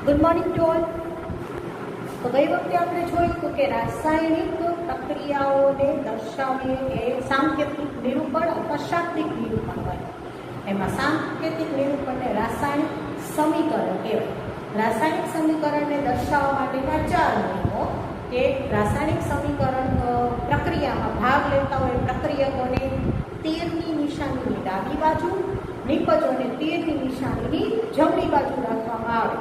Good morning to all. તો ગઈ વખતે આપણે જોયું કે રાસાયણિક પ્રક્રિયાઓને દર્શાવીએ એ સાંકેતિક નિરૂપણ અથવા શાબ્દિક નિરૂપણ હોય. એમાં સાંકેતિક નિરૂપણને રાસાયણિક સમીકરણ કહેવાય. રાસાયણિક સમીકરણને દર્શાવવા માટેના 4 નિયમો કે રાસાયણિક સમીકરણ પ્રક્રિયામાં ભાગ લેતા હોય પ્રક્રિયકોને તીરની નિશાનીની ડાબી બાજુ, નિપજોને તીરની નિશાનીની જમણી બાજુ રાખવામાં આવે.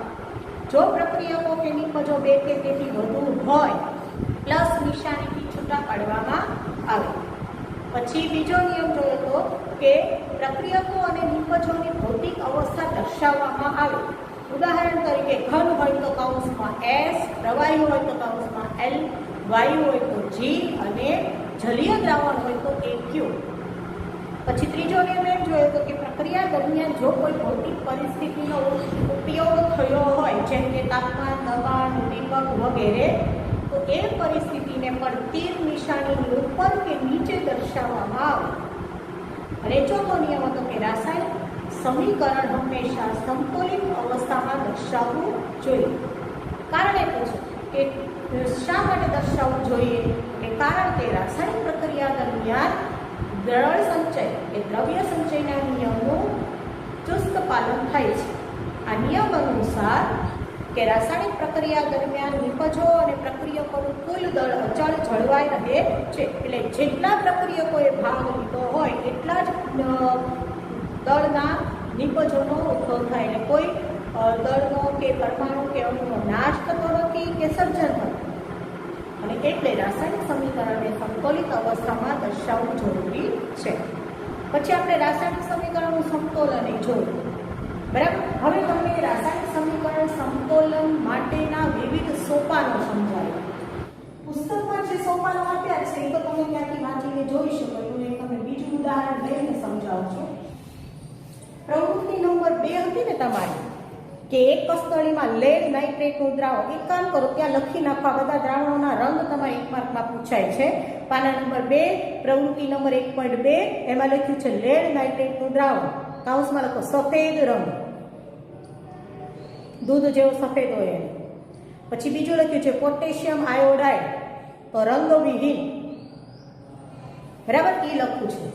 જો પ્રક્રિયકો કે નિપજો 2 કે તેથી વધુ હોય પ્લસ નિશાનીથી છૂટા પાડવામાં આવે. પછી બીજો નિયમ જોયો તો કે પ્રક્રિયકો અને નિપજોની ભૌતિક અવસ્થા દર્શાવવામાં આવે. ઉદાહરણ તરીકે ઘન હોય તો કૌંસમાં S, પ્રવાહી હોય તો કૌંસમાં L, વાયુ હોય તો G અને જલીય દ્રાવણ હોય તો AQ. પછી ત્રીજો નિયમ એમ જોયો તો કે પ્રક્રિયા દરમિયાન જો કોઈ ભૌતિક પરિસ્થિતિનો ઉપયોગ થયો હોય જેમ કે તાપમાન, દબાણ, દીપક વગેરે, તો એ પરિસ્થિતિને પણ તીર નિશાનીની ઉપર કે નીચે દર્શાવવામાં આવે. અને ચોથો નિયમ હતો કે રાસાયણિક સમીકરણ હંમેશા સમતોલિત અવસ્થામાં દર્શાવવું જોઈએ. કારણ એટલું છે કે શા માટે દર્શાવવું જોઈએ કે કારણ કે રાસાયણિક પ્રક્રિયા દરમિયાન દ્રવ્ય સંચય એ દ્રવ્ય સંચયના નિયમનું ચુસ્ત પાલન થાય છે. આ નિયમ અનુસાર કે રાસાયણિક પ્રક્રિયા દરમિયાન નિપજો અને પ્રક્રિયકોનું કુલ દળ અચળ જળવાઈ રહે છે. એટલે જેટલા પ્રક્રિયકોએ ભાગ લીધો હોય એટલા જ દળના નિપજોનો ઉદ્ભવ થાય. એટલે કોઈ દળનો કે પરમાણુ કે અણુનો નાશ થતો નથી કે સર્જન થતું. અને એટલે રાસાયણિક સમીકરણને સમતોલિત અવસ્થામાં દર્શાવવું જરૂરી છે. પછી આપણે રાસાયણિક સમીકરણનું સમતોલન જોયું. બરાબર. હવે તમને રાસાયણિક સમીકરણ સમતોલન માટેના વિવિધ સોપાનો સમજાય. પુસ્તકમાં જે સોપાનો આપ્યા છે એ તો તમે ત્યાંથી વાંચીને જોઈ શકો. હું તમને બીજું ઉદાહરણ લઈને સમજાવું છું. પ્રવૃત્તિ નંબર 2 હતી ને તમારી કે એક કસ્તરીમાં લેડ નાઇટ્રેટનું દ્રાવણ. એક કામ કરો, ત્યાં લખી નાખવા બધા દ્રાવણોના રંગ તમારે 1 માર્કમાં પૂછાય છે. પાના નંબર 2 પ્રવૃત્તિ નંબર 1.2 એમાં લખ્યું છે લેડ નાઇટ્રેટનું દ્રાવણ. કાઉન્સમાં લખો સફેદ રંગ, દૂધ જેવો સફેદ હોય એમ. પછી બીજું લખ્યું છે પોટેશિયમ આયોડાઇડ, તો રંગવિહીન. બરાબર, એ લખવું છે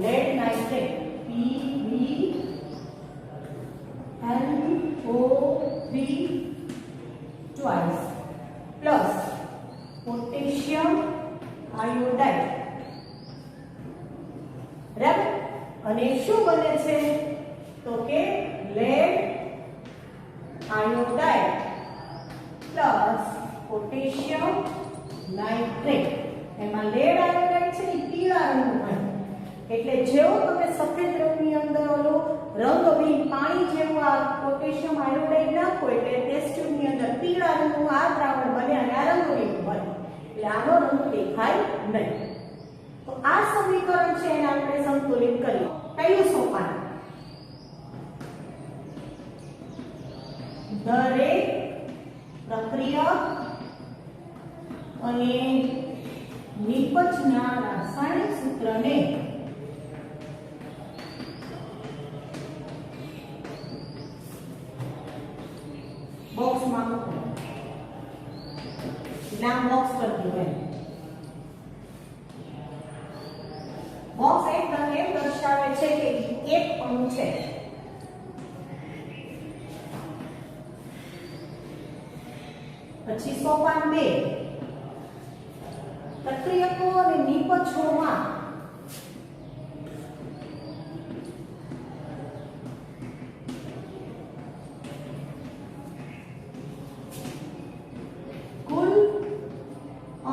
lead nitrate PbNO3 twice plus potassium iodide. બરાબર. અને શું બને છે તો કે lead iodide plus potassium nitrate. એમાં લેડ આયોડાઇડ છે એ પીળા રંગનું હોય. એટલે જેવો તમે સફેદ રંગની અંદર ઓલો રંગવિહીન પાણી જેવું આ પોટેશિયમ આયોડાઇડ નાખો એટલે ટેસ્ટ ટ્યુબની અંદર પીળા રંગનું આ દ્રાવણ બને અને આ રંગવિહીન બને. એટલે આનો રંગ દેખાય નહીં. તો આ સમીકરણ છે એને આપણે સંતુલિત કરીએ. કયું સોપાન? દરેક પ્રક્રિયક અને નિપજના રાસાયણિક સૂત્રને બોક્સમાં મૂકો. નામ બોક્સ કરી દો. બોક્સ એકદમ એમ દર્શાવે છે કે એક અણુ છે. પછી સોપાન 2 પ્રક્રિયકો અને નિપજોમાં કુલ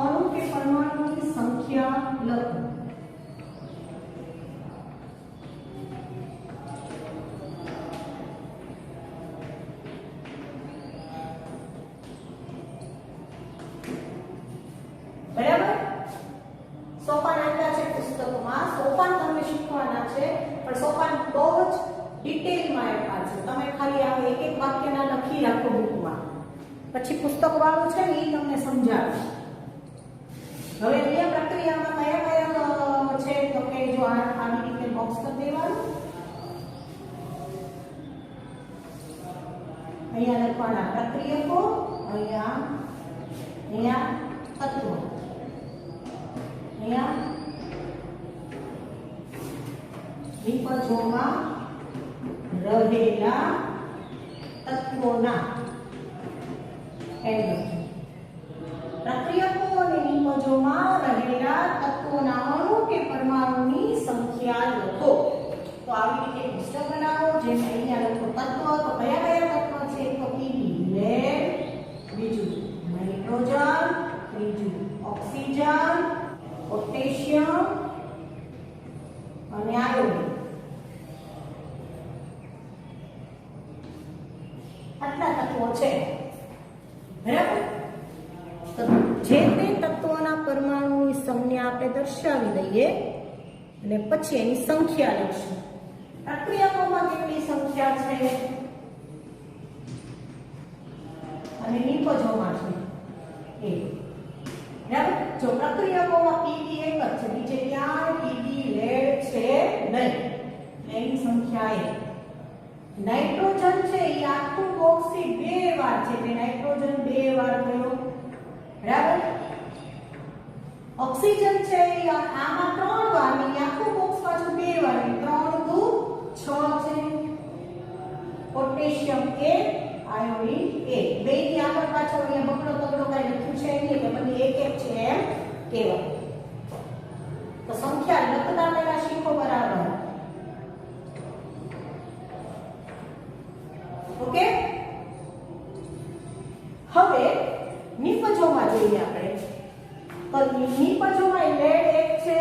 અણુ કે પરમાણુની સંખ્યા લખો. બરાબર. સોપાન આપ્યા છે પુસ્તકમાં. સોપાન તમે શીખવાના છે પણ સોપાન બહુ જ ડિટેલમાં આપ્યા છે. તમે ખાલી આ એક એક વાક્યના લખી રાખો બુકમાં. પછી પુસ્તક વાળું છે ને એ તમને સમજાવે. હવે અહીંયા પ્રક્રિયામાં કયા કયા છે તો કે જો આવી રીતે બોક્સ કરી દેવાનું. અહીંયા લખવાના પ્રક્રિયકો, અહીંયા અહીંયા તત્વો, અહીંયા નિપજોમાં રહેલા તત્વોના પ્રક્રિયકો અને નિપજોમાં રહેલા તત્વોના અણુ કે પરમાણુની સંખ્યા લખો. તો આવી રીતે પુસ્તક બનાવો. જેમ અહીંયા લખો તત્વ, તો કયા કયા તત્વ છે? તો પીવી લેડ, બીજું નાઇટ્રોજન, ત્રીજું ઓક્સિજન, પોટેશિયમ અને આયોડિન. આટલા તત્વો છે, બરાબર. તો જે તે તત્વોના પરમાણુની સંજ્ઞા આપણે દર્શાવી દઈએ અને પછી એની સંખ્યા લખીશું. પ્રક્રિયકોમાં કેટલી સંખ્યા છે અને નિપજોમાં છે એ, બરાબર. જો પ્રક્રિયકોમાં પીવી એક જ છે, બીજે ક્યાંય પીવી લેડ છે નહીં, એની સંખ્યા એ. નાઇટ્રોજન છે એ આખું બોક્સી 2 વાર છે, એટલે નાઇટ્રોજન 2 વાર થયો, બરાબર. ઓક્સિજન છે એ આમાં 3 વાર, ને આખું બોક્સ પાછું 2 વાર, 3 દુ 6 છે. પોટેશિયમ 1, આયોડિન 1, બે થી આગળ પાછળ અહીંયા બકડો તગડો કઈ લખ્યું છે નહીં, એટલે બધી એક એક છે એમ કહેવાય. તો સંખ્યા લખતા પહેલા શીખો, બરાબર. ઓકે. હવે નિપજોમાં જોઈએ આપણે. તો નિપજોમાં લેડ 1 છે,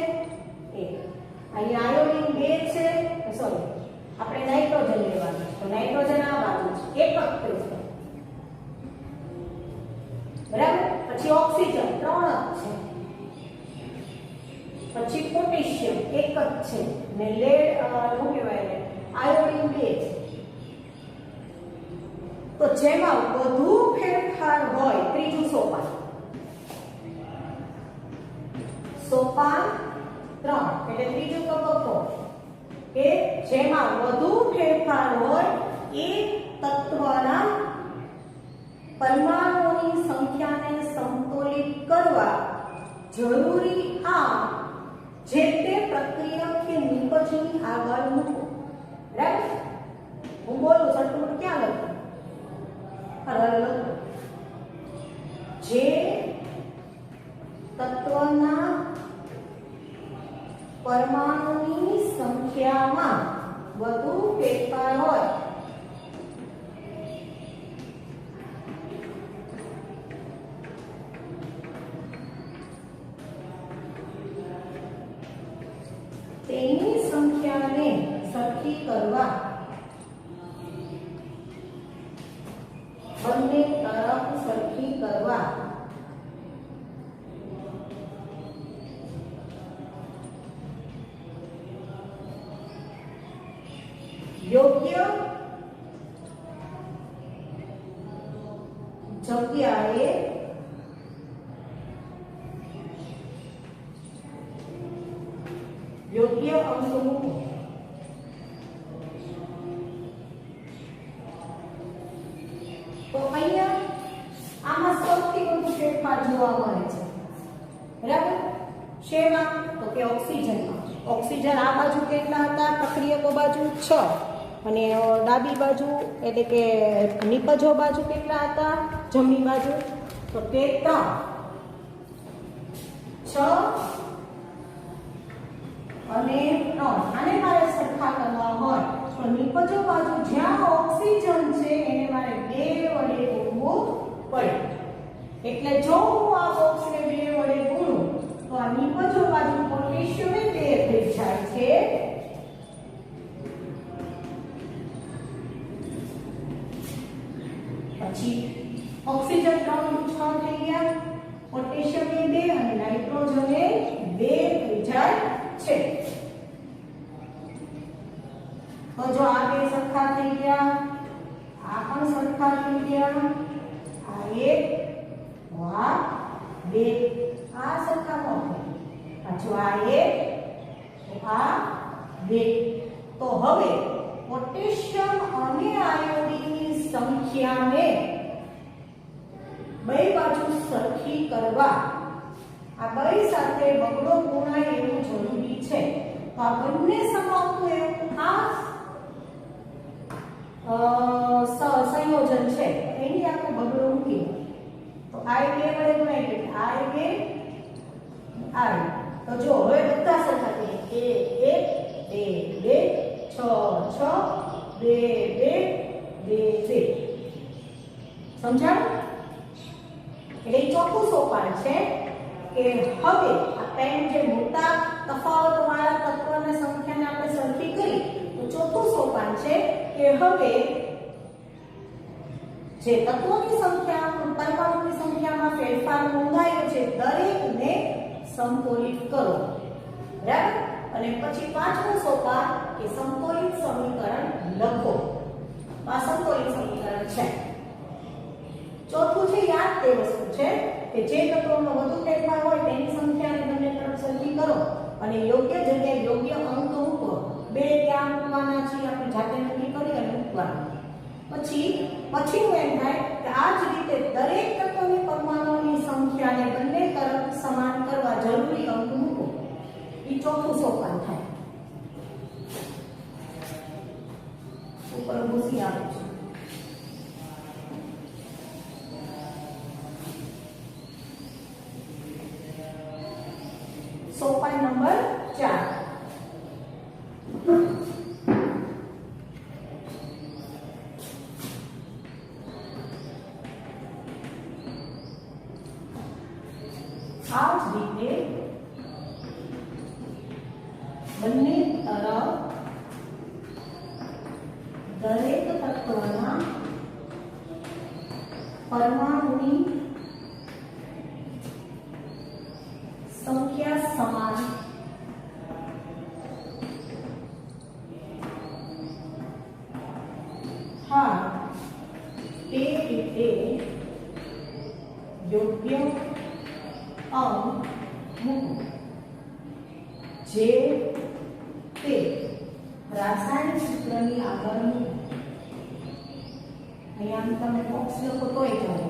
અહીંયા આયોડિન 2 છે, સોરી આપણે નાઇટ્રોજન લેવાનું. તો નાઇટ્રોજન આ બાજુ છે, એક જ છે, બરાબર. પછી ઓક્સિજન 3 જ છે, પછી પોટેશિયમ 1 જ છે, ને લેડ શું કહેવાય, આયોડિન 2 છે. તો જેમાં વધુ ફેરફાર હોય, ત્રીજું સોપાન, સોપાન 3, એટલે ત્રીજું તબક્કો કે જેમાં વધુ ફેરફાર હોય એ તત્વના પરમાણુઓની સંખ્યાને સંતુલિત કરવા જરૂરી આ જે તે પ્રક્રિયક કે નિપજની આગળ મૂકો, બરાબર. હું બોલું સરખું ક્યાં લખું? જે તત્વના પરમાણુની સંખ્યામાં વધુ ફેરફાર હોય તેની સંખ્યાને સરખી કરવા બંને તરફ સરખી કરવા યોગ્ય જગ્યાએ યોગ્ય અંક મૂકો. તો અહીંયા આમાં સૌથી વધુ ફેરફાર જોવા મળે છે, બરાબર. શેમાં? તો કે ઓક્સિજનમાં. ઓક્સિજન આ બાજુ કેટલા હતા? પ્રક્રિયકો બાજુ 6, અને ડાબી બાજુ એટલે કે નિપજો બાજુ કેટલા હતા? જમણી બાજુ તો તે 3, 6 અને 3. આને મારે સરખા કરવા હોય તો નિપજો બાજુ જ્યાં ઓક્સિજન છે એને મારે 2 વડે ગુણવું પડે. એટલે જો હું આ બોક્સને 2 વડે ગુણું તો આ નિપજો બાજુ પોટેશિયમ 2 થઈ જાય છે, પછી ઓક્સિજન 3 થઈ ગયા, પોટેશિયમ 2 અને નાઇટ્રોજન 2 થઈ જાય છે. તો જો આ 2 સરખા થઈ ગયા, આ પણ સરખા થઈ ગયા, આ 1 આ 2, આ સરખા ન થાય, પાછું આ 1 આ 2. તો હવે પોટેશિયમ અને આયોડિનની સંખ્યાને બે બાજુ સરખી કરવા આ બે સાથે બગડો ગુણાય એવું જરૂરી છે. તો આ બંને સમાવતું એવું ખાસ સંયોજન છે. એની આપણે બગડો મૂકી તો I બે વડે ગુણાય એટલે I બે I. તો જો હવે બધા સરખા કરીએ 1 1 2 2 6 6 2 2 2 2. સમજાયું? એટલે ચોથું સોપાન છે કે હવે આ પેન જે મોટા તફાવત વાળા તત્વની સંખ્યાને આપણે સરખી કરી તો ચોથું સોપાન છે કે હવે જે તત્વોની સંખ્યા પરમાણુની સંખ્યામાં ફેરફાર નોંધાયો છે દરેકને સમતોલિત કરો. બરાબર? અને પછી પાંચમું સોપાન કે સમતોલિત સમીકરણ લખો. આ સમતોલિત સમીકરણ છે. ચોથું છે યાદ તે વસ્તુ છે કે જે તત્વોમાં વધુ ફેરફાર હોય તેની સંખ્યાને બંને તરફ સરખી કરો અને યોગ્ય જગ્યાએ યોગ્ય અંક મૂકો. બે ક્યાં મૂકવાના છે આપણે જાતે નક્કી કરી અને મૂકવાના. પછીનું એમ થાય કે આ જ રીતે દરેક તત્વની પરમાણુની સંખ્યાને બંને તરફ સમાન કરવા જરૂરી અંક મૂકો. એ ચોથું સોપાન થાય. ઉપર ભૂસી આવે છે. સોપાન નંબર 4. આ જ રીતે બંને તરફ દરેક તત્વના પરમાણુની સંખ્યા સમાન હા તે રીતે યોગ્ય અંક મૂકો જે તે રાસાયણિક સૂત્રની આગળ મૂકો. અહીંયા તમે બોક્સ લખો તોય ચાલે.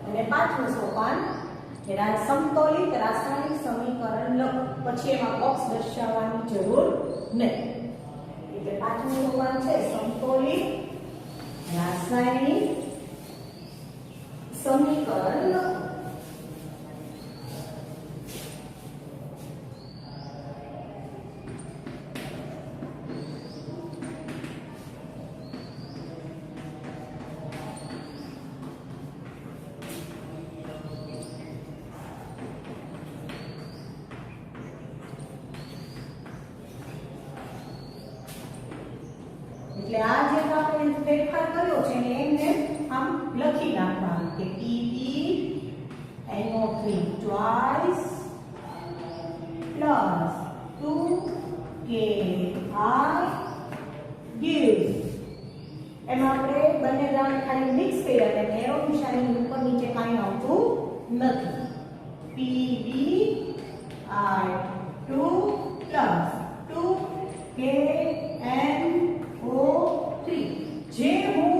અને પાંચમું સોપાન કે સમતોલિત રાસાયણિક સમીકરણ લખો. પછી એમાં બોક્સ દર્શાવવાની જરૂર નથી. એટલે પાંચમું સોપાન છે સમતોલિત રાસાયણિક સમીકરણ લખો. એટલે આ જે આપણે ફેરફાર કર્યો છે એને આમ લખી નાખવાનું કે PbNO3 twice plus 2Ki gives. એમાં આપણે બંને દ્રાવણ ખાલી મિક્સ કર્યા એટલે એરો નિશાની ઉપર નીચે કાંઈ આવતું નથી. PbI2 plus 2KNO3. જે હું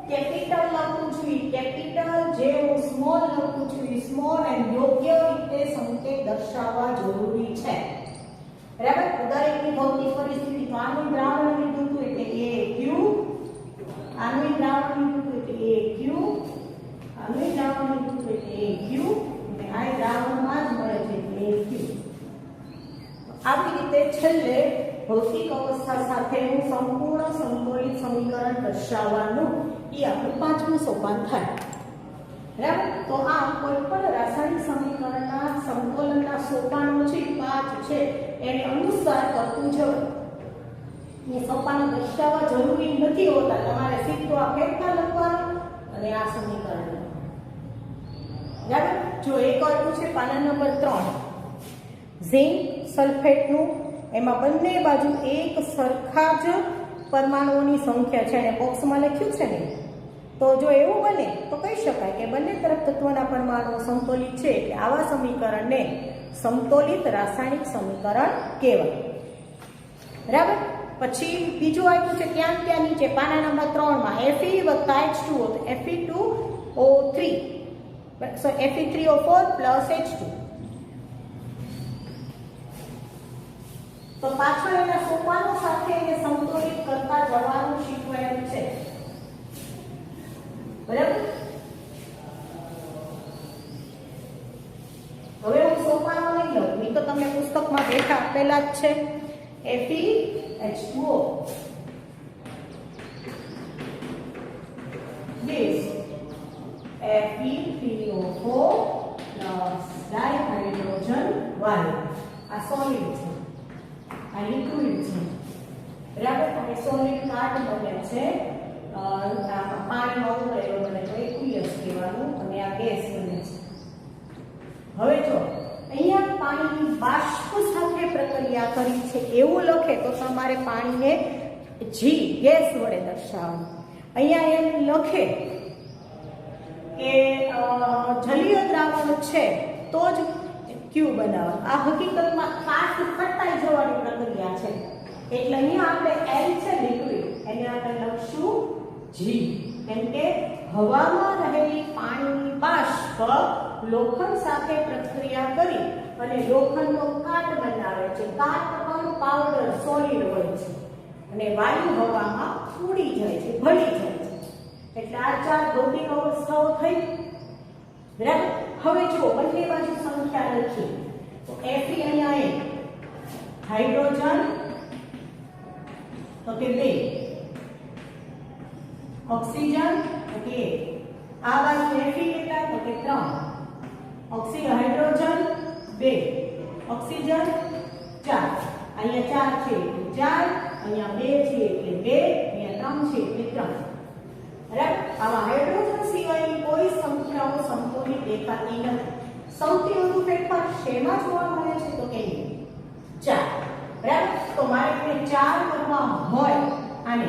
કેપિટલ લખું છું એ કેપિટલ, જે હું સ્મોલ લખું છું એ સ્મોલ, અને યોગ્ય રીતે સંકેત દર્શાવવા જરૂરી છે. બરાબર? દરેકની ભૌતિક પરિસ્થિતિ તો આનું દ્રાવણ લીધું હતું એટલે AQ, આનું દ્રાવણ લીધું હતું એટલે AQ, આનું દ્રાવણ લીધું હતું એટલે AQ, અને આ દ્રાવણમાં જ મળે છે એટલે AQ. આવી રીતે છેલ્લે ભૌતિક અવસ્થા સાથેનું સંપૂર્ણ સંતુલિત સમીકરણ દર્શાવવાનું એ આપણું પાંચમું સોપાન થાય. બરાબર? તો આ કોઈ પણ રાસાયણિક સમીકરણના સંકલનના સોપાનો છે 5 છે એને અનુસાર કરવું જોઈએ. એ સોપાનો દર્શાવવા જરૂરી નથી હોતા. તમારે સીધો આ ફેરફાર લખવાનો અને આ સમીકરણ. બરાબર? જો એક આપ્યું છે પાના નંબર 3 ઝિંક સલ્ફેટનું, એમાં બંને બાજુ એક સરખા જ પરમાણુઓની સંખ્યા છે અને બોક્સમાં લખ્યું છે ને. તો જો એવું બને તો કહી શકાય કે બંને તરફ તત્વના પરમાણુઓ સમતોલિત છે એટલે આવા સમીકરણને સમતોલિત રાસાયણિક સમીકરણ કહેવાય. બરાબર? પછી બીજું આપ્યું છે ત્યાં નીચે પાના નંબર 3 માં Fe વત્તા H2O તો Fe2O3 સો Fe3O4 પ્લસ H2 તો પાછળ એના સોપાનો સાથે એને સંતુલિત કરતા જવાનું શીખવાયેલું છે બરાબર હવે હું સોપાનો લઈ લઉં નહીં તો તમને પુસ્તકમાં ડેટા આપેલા જ છે FeH2O this Fe3O4 plus dihydrogen 1 આ સોલિડ છે આ લિક્વિડ છે બરાબર અને સોલિડ કાર્ડ બને છે પાણીમાં ઉમેરેલો બને તો એક્વિયસ કહેવાનું અને આ ગેસ બને છે હવે જો અહીંયા પાણીની બાષ્પ સાથે પ્રક્રિયા કરી છે એવું લખે તો તમારે પાણીને G ગેસ વડે દર્શાવવું અહીંયા એમ લખે કે જલીય દ્રાવણ છે તો જ ક્યુ બનાવવાનું આ હકીકતમાં કાટ ખટાઈ જવાની પ્રક્રિયા છે એટલે અહીંયા આપણે L છે લિક્વિડ એને આપણે લખશું G કેમ કે હવામાં રહેલી પાણીની બાષ્પ લોખંડ સાથે પ્રક્રિયા કરી અને લોખંડનો કાટ બનાવે છે કાટ પણ પાવડર સોલિડ હોય છે અને વાયુ હવામાં ઉડી જાય છે ભળી જાય છે એટલે આ ચાર ભૌતિક અવસ્થાઓ થઈ બરાબર હવે જો બંને બાજુ સંખ્યા લખી તો Fe અહીંયા હાઇડ્રોજન તો કે 2 ઓક્સિજન તો કે આ બાજુ Fe કેટલા તો કે 3 હાઇડ્રોજન 2 ઓક્સિજન 4 અહીંયા 4 છે એટલે 4 અહીંયા 2 છે એટલે 2 અહીંયા 3 છે એટલે 3 બરાબર આમાં હાઇડ્રોજન સિવાયની કોઈ સંખ્યાઓ સંતુલિત દેખાતી નથી સૌથી વધુ ફેરફાર શેમાં જોવા મળે છે તો કે 4 બરાબર તો મારે એને 4 કરવા હોય આને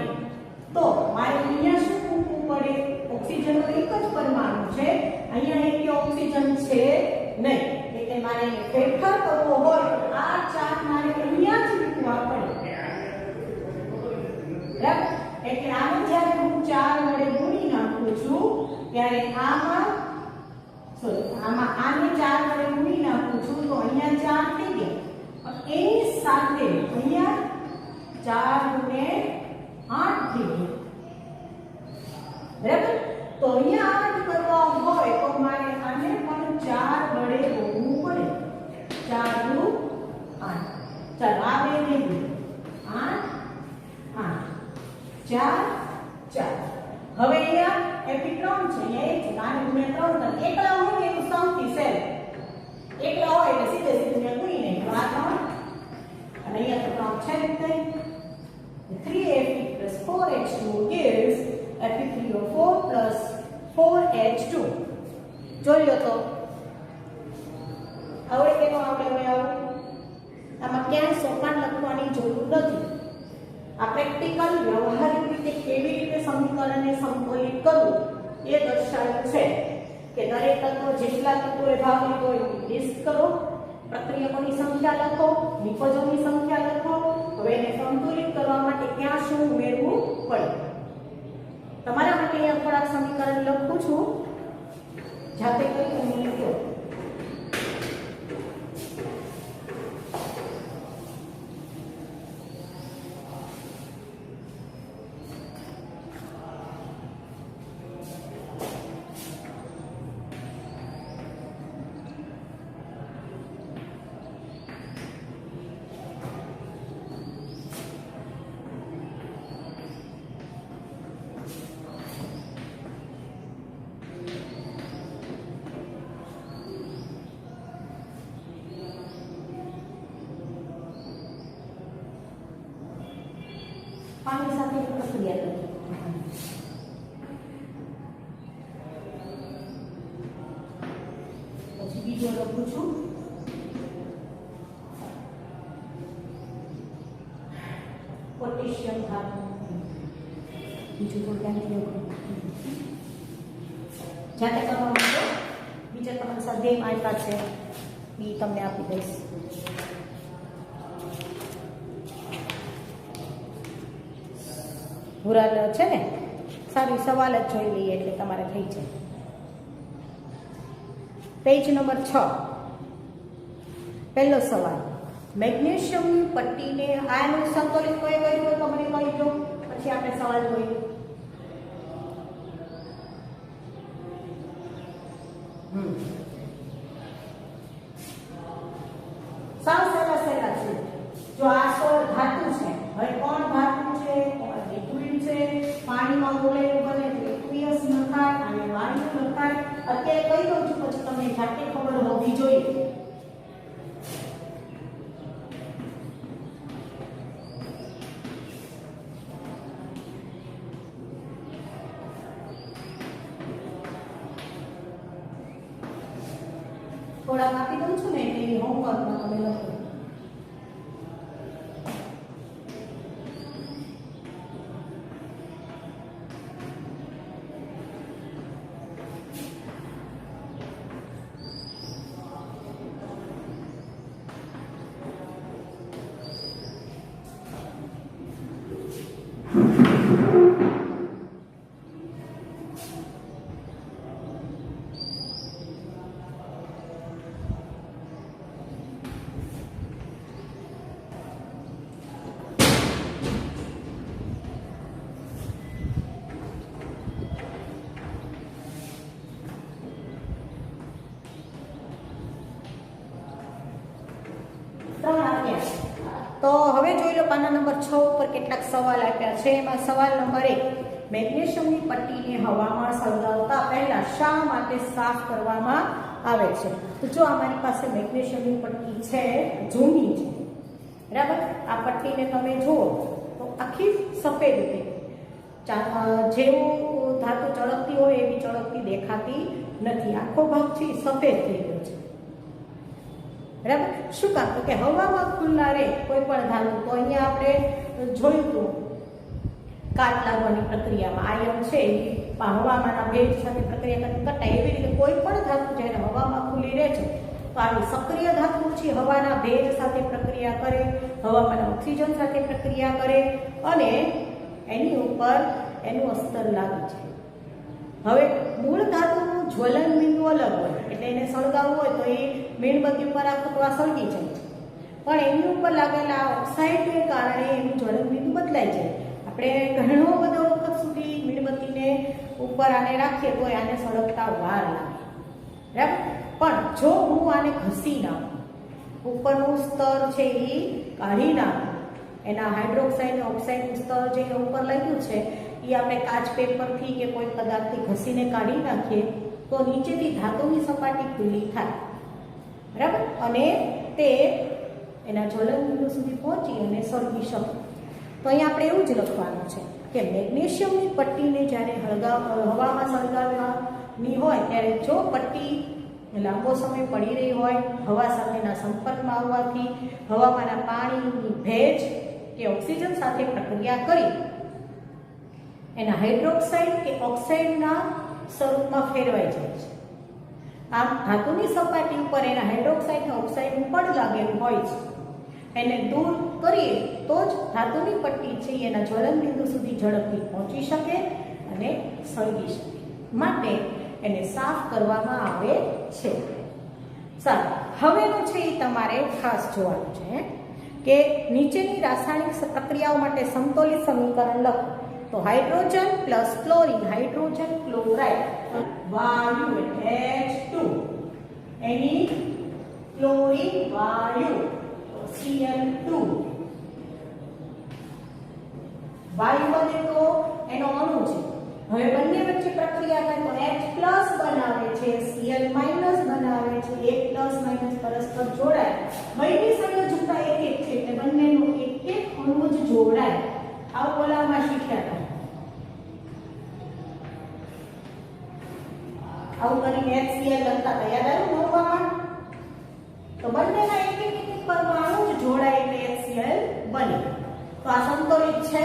તો મારે અહીંયા શું મૂકવું પડે ઓક્સિજનનો એક જ પરમાણુ છે અહીંયા એક ઓક્સિજન છે નહીં એટલે મારે એને ફેરફાર કરવો હોય તો આ 4 મારે અહીંયા જ મૂકવા પડે બરાબર એટલે આને જ્યારે હું 4 વડે ગુણી નાખું છું ત્યારે આમાં આને 4 વડે ગુણી નાખું છું તો અહીંયા 4 થઈ ગયા એની સાથે અહીંયા 4 ને 8 થઈ ગયા બરાબર તો અહીંયા 8 કરવા હોય તો મારે આને પણ 4 વડે ગુણવું પડે 4 દુ 8 ચાલો આ બે થઈ ગયું 8 8 4 4 હવે અહીંયા Fe3 છે અહીંયા 1 છે આને ગુણ્યા 3 થાય એકલા હોય ને એનું સૌથી સહેલ એકલા હોય એટલે સીધે સીધું મેં ગુણી નહીં આ 3 અને અહીંયા તો 3 છે જ નહીં 3Fe plus 4H2 gives Fe3O4 plus 4H2 જોઈ લો તો આવડે કે ન આવડે હવે આમાં ક્યાંય સોપાન લખવાની જરૂર નથી આ પ્રેક્ટિકલ વ્યવહારિક રીતે કેવી રીતે સમીકરણને સંકલિત કરવું એ દર્શાવ્યું છે કે દરેક તત્વો જેટલા તત્વોએ ભાગ લીધો એ લિસ્ટ કરો પ્રક્રિયકોની સંખ્યા લખો નિપજોની સંખ્યા લખો હવે એને સંતુલિત કરવા માટે ક્યાં શું ઉમેરવું પડે તમારા માટે અહીંયા થોડાક સમીકરણ લખું છું જાતે કરી અને લખો પાણી સાથે પ્રક્રિયા કરી પછી બીજો લખું છું પોટેશિયમ ધાતુ બીજું તો ક્યાંથી જાતે કરવા માટે બીજા તમારી સાથે મારી પાસે એ તમને આપી દઈશ ભૂરાલ છે ને, સારું સવાલ જ જોઈ લઈએ એટલે તમારે થઈ જાય. પેજ નંબર 6, પહેલો સવાલ. મેગ્નેશિયમની પટ્ટીને આયનું સંતુલિત કોઈ કર્યું હોય તો મને કહી દો, પછી આપણે સવાલ જોઈએ. સાવ સહેલા છે. જો આ ધાતુ છે, હવે કોણ ધાતુ છે, કોણ લિક્વિડ છે, પાણીમાં બોલેલું બને તો એક્વિયસ નખાય અને વાયુ નખાય. અત્યારે કહી દઉં છું, પછી તમને જાતે ખબર હોવી જોઈએ. થોડાક આપી દઉં છું ને એટલે હોમવર્કમાં તમે લખો. તો હવે જોઈ લો પાના નંબર 6 ઉપર કેટલાક સવાલ આપ્યા છે. એમાં સવાલ નંબર 1, મેગ્નેશિયમની પટ્ટીને હવામાં સળગાવતા પહેલા શા માટે સાફ કરવામાં આવે છે? તો જો અમારી પાસે મેગ્નેશિયમની પટ્ટી છે, જૂની છે, બરાબર. આ પટ્ટીને તમે જુઓ તો આખી સફેદ થઈ, જેવું ધાતુ ચળકતી હોય એવી ચળકતી દેખાતી નથી. આખો ભાગ છે સફેદ થઈ ગયો છે, બરાબર. શું કામ? તો કે હવામાં ખુલ્લા રહે કોઈ પણ ધાતુ. તો અહીંયા આપણે જોયું હતું કાટ લાગવાની પ્રક્રિયામાં આયન છે એ હવામાંના ભેજ સાથે પ્રક્રિયા કરી કટાય. એવી રીતે કોઈ પણ ધાતુ જ્યારે હવામાં ખુલ્લી રહે છે તો આવી સક્રિય ધાતુ છે હવાના ભેજ સાથે પ્રક્રિયા કરે, હવામાંના ઓક્સિજન સાથે પ્રક્રિયા કરે અને એની ઉપર એનું અસ્તર લાગી જાય. હવે મૂળ ધાતુનું જ્વલન બિંદુ અલગ હોય, એટલે એને સળગાવવું હોય તો એ મીણબત્તી ઉપર રાખો તો આ સળગી જાય, પણ એની ઉપર લાગેલા ઓક્સાઇડને કારણે એનું જ્વલન બિંદુ બદલાઈ જાય. આપણે ઘણો બધો વખત સુધી મીણબત્તીને ઉપર આને રાખીએ તો આને સળગતા વાર લાગે, બરાબર. પણ જો હું આને ઘસી નાખું, ઉપરનું સ્તર છે એ કાઢી નાખું, એના હાઇડ્રોક્સાઇડ અને ઓક્સાઇડનું સ્તર જે ઉપર લાગ્યું છે એ આપણે કાચ પેપરથી કે કોઈ પદાર્થથી ઘસીને કાઢી નાખીએ તો નીચેથી ધાતુની સપાટી ખુલ્લી થાય, બરાબર. અને તે એના જ્વલન બિંદુ સુધી પહોંચી અને સળગી શકે. તો અહીંયા આપણે એવું જ લખવાનું છે કે મેગ્નેશિયમની પટ્ટીને જ્યારે હવામાં સળગાવવાની હોય ત્યારે જો પટ્ટી લાંબો સમય પડી રહી હોય, હવા સાથેના સંપર્કમાં આવવાથી હવામાંના પાણીની ભેજ કે ઓક્સિજન સાથે પ્રક્રિયા કરી એના હાઇડ્રોક્સાઇડ કે ઓક્સાઇડના સ્વરૂપમાં ફેરવાઈ જાય છે. આમ ધાતુની સપાટી ઉપર એના હાઇડ્રોક્સાઇડ અને ઓક્સાઇડનું પડ લાગેલું હોય છે. એને દૂર કરીએ તો જ ધાતુની પટ્ટી છે એના જ્વલન બિંદુ સુધી ઝડપથી પહોંચી શકે અને સળગી શકે. માટે એને સાફ કરવામાં આવે છે. સારું, હવેનું છે એ તમારે ખાસ જોવાનું છે કે નીચેની રાસાયણિક પ્રક્રિયાઓ માટે સમતોલિત સમીકરણ લખો. તો hydrogen plus chlorine, hydrogen chloride, વાયુ H2, એની ક્લોરીન વાયુ Cl2, વાયુ બને તો એનો અણુ છે. હવે બંને વચ્ચે પ્રક્રિયા થાય તો H+ બનાવે છે, Cl- બનાવે છે, એક + પરસ્પર જોડાય. બંને સંયોજકતા એક છે એટલે બંનેનો એક અણુ જ જોડાય. આવું ઓલામાં શીખ્યા હતા. આવું કરીને HCl લખતા હતા, યાદ આવ્યું નોટમાં? તો બંનેના એક પરમાણુ જ જોડાય એટલે HCl બને. તો આ સંતુલિત છે.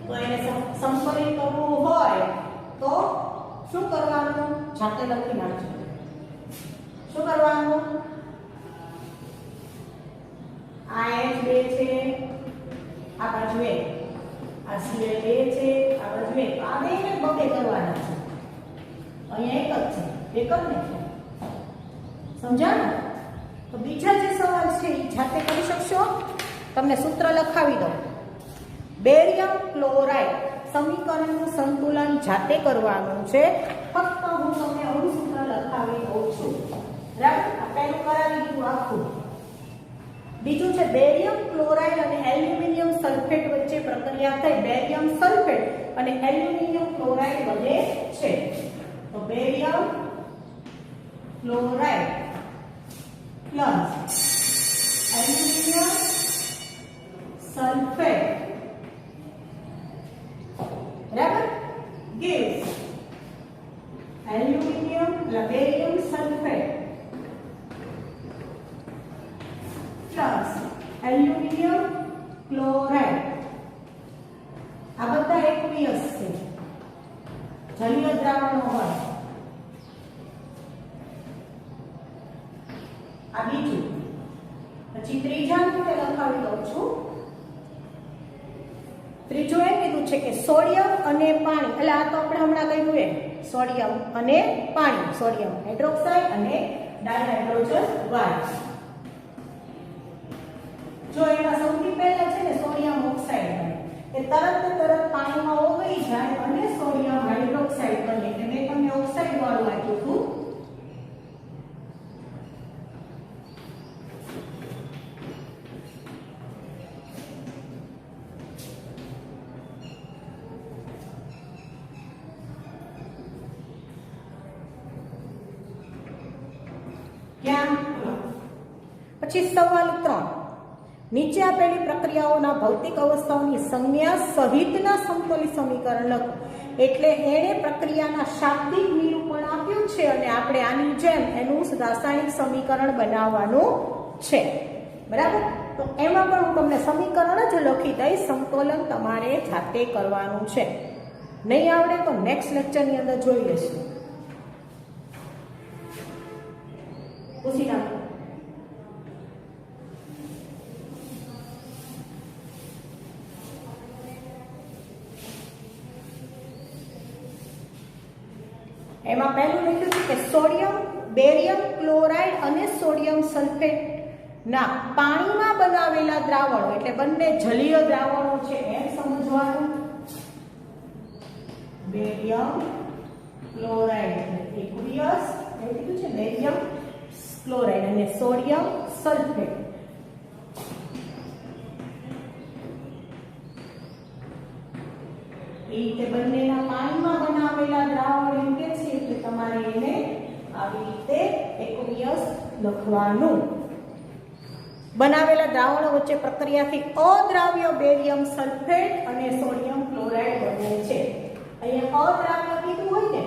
તો એને સંતુલિત કરવું હોય તો શું કરવાનું? જાતે લખી નાખજો. શું કરવાનું? આ H2 છે, આ બાજુ એક, આ Cl2 છે, આ બાજુ એક. આ બેને બબે કરવાના છે. અહીંયા એક જ છે, એક જ ને. સમજાણું? તો બીજા જે સવાલ છે એ જાતે કરી શકશો. તમને સૂત્ર લખાવી દઉં. બેરિયમ ક્લોરાઇડ સમીકરણનું સંતુલન જાતે કરવાનું છે. ફક્ત હું તમને અણુ સૂત્ર લખાવી દઉં છું. બરાબર? આ પહેલું કરાવી દીધું આખું. બીજું છે બેરિયમ ક્લોરાઇડ અને એલ્યુમિનિયમ સલ્ફેટ વચ્ચે પ્રક્રિયા થઈ બેરિયમ સલ્ફેટ અને એલ્યુમિનિયમ ક્લોરાઇડ બને છે. તો barium chloride plus aluminium sulphate બરાબર gives aluminium barium sulphate plus aluminium chloride. આ બધા aqueous છે, જલીય દ્રાવણો હોય. આ બીજું. પછી ત્રીજાનું તે લખાવી દઉં છું. ત્રીજું એમ કીધું છે કે સોડિયમ અને પાણી, એટલે આ તો આપણે હમણાં કહ્યું એમ સોડિયમ અને પાણી, સોડિયમ હાઇડ્રોક્સાઇડ અને ડાયહાઇડ્રોજન વાયુ. જો એમાં સૌથી પહેલા છે ને સોડિયમ ઓક્સાઇડ બને, એ તરત પાણીમાં ઓગળી જાય અને સોડિયમ હાઇડ્રોક્સાઇડ બને. એટલે મેં તમને ઓક્સાઇડ વાળું આપ્યું હતું. પછી સવાલ 3. નીચે આપેલી પ્રક્રિયાઓના ભૌતિક અવસ્થાઓની સંજ્ઞા સહિતના સમતોલી સમીકરણ લખો. એટલે એણે પ્રક્રિયાના શાબ્દિક નિરૂપણ આપ્યું છે અને આપણે આની જેમ એનું રાસાયણિક સમીકરણ બનાવવાનું છે. બરાબર? તો એમાં પણ હું તમને સમીકરણ જ લખી દઈશ. સમતોલન તમારે જાતે કરવાનું છે. નહીં આવડે તો નેક્સ્ટ લેક્ચરની અંદર જોઈ લેશું. પૂછી નાખો. એમાં પહેલું લખ્યું છે કે સોડિયમ બેરિયમ ક્લોરાઇડ અને સોડિયમ સલ્ફેટ ના પાણીમાં બનાવેલા દ્રાવણો, એટલે બંને જલીય દ્રાવણો છે એમ સમજવાનું. બેરિયમ ક્લોરાઇડ aqueous એવું કીધું છે, બેરિયમ ક્લોરાઇડ અને સોડિયમ સલ્ફેટ તે બંનેના પાણીમાં બનાવેલા દ્રાવણ એમ કે છે. એટલે તમારે એને આવી રીતે aqueous લખવાનું. બનાવેલા દ્રાવણો વચ્ચે પ્રક્રિયાથી અદ્રાવ્ય બેરિયમ સલ્ફેટ અને સોડિયમ ક્લોરાઇડ બને છે. અહીંયા અદ્રાવ્ય કીધું હોય ને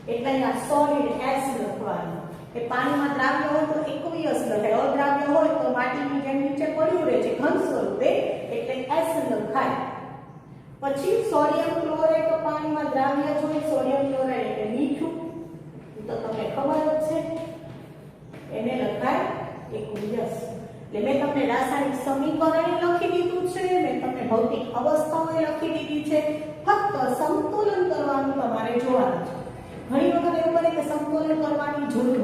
એટલે અહીંયા સોલિડ S લખવાનું. એ પાણીમાં દ્રાવ્ય હોય તો aqueous લખાય, અદ્રાવ્ય હોય તો માટીની જેમ નીચે પડ્યું રહે છે ઘન સ્વરૂપે, એટલે S લખાય. પછી સોડિયમ ક્લોરાઇડ તો પાણીમાં દ્રાવ્ય જ હોય, સોડિયમ ક્લોરાઇડ એટલે મીઠું, તો તમને ખબર જ છે, એને લખાય aqueous. એટલે મેં તમને રાસાયણિક સમીકરણ લખી દીધું છે, મેં તમને ભૌતિક અવસ્થાઓ લખી દીધી છે. ફક્ત સંતુલન કરવાનું તમારે જોવાનું છે. ઘણી વખત એવું બને કે સંતુલન કરવાની જરૂર ન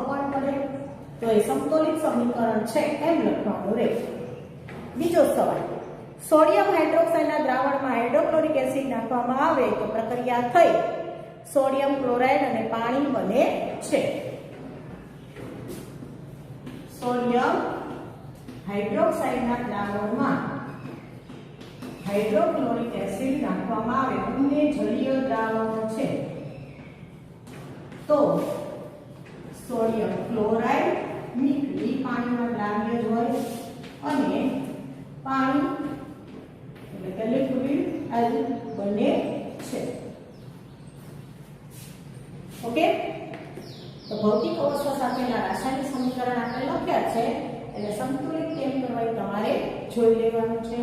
પણ પડે, તો એ સમતોલિત સમીકરણ છે એમ લખવાનું રહેશે. બીજો સવાલ. સોડિયમ હાઇડ્રોક્સાઇડના દ્રાવણમાં હાઇડ્રોક્લોરિક એસિડ નાખવામાં આવે તો પ્રક્રિયા થઈ સોડિયમ ક્લોરાઇડ અને પાણી બને છે. સોડિયમ હાઇડ્રોક્સાઇડના દ્રાવણમાં હાઇડ્રોક્લોરિક એસિડ નાખવામાં આવે, બંને જલીય દ્રાવણો છે, તો સોડિયમ ક્લોરાઇડ મીઠું પાણીમાં દ્રાવ્ય જ હોય અને પાણી એટલે કે લિક્વિડ L બને છે. ઓકે, તો ભૌતિક અવસ્થા સાથેના રાસાયણિક સમીકરણ આપણે લખ્યા છે, એટલે સંતુલિત કેમ કરવા તમારે જોઈ લેવાનું છે.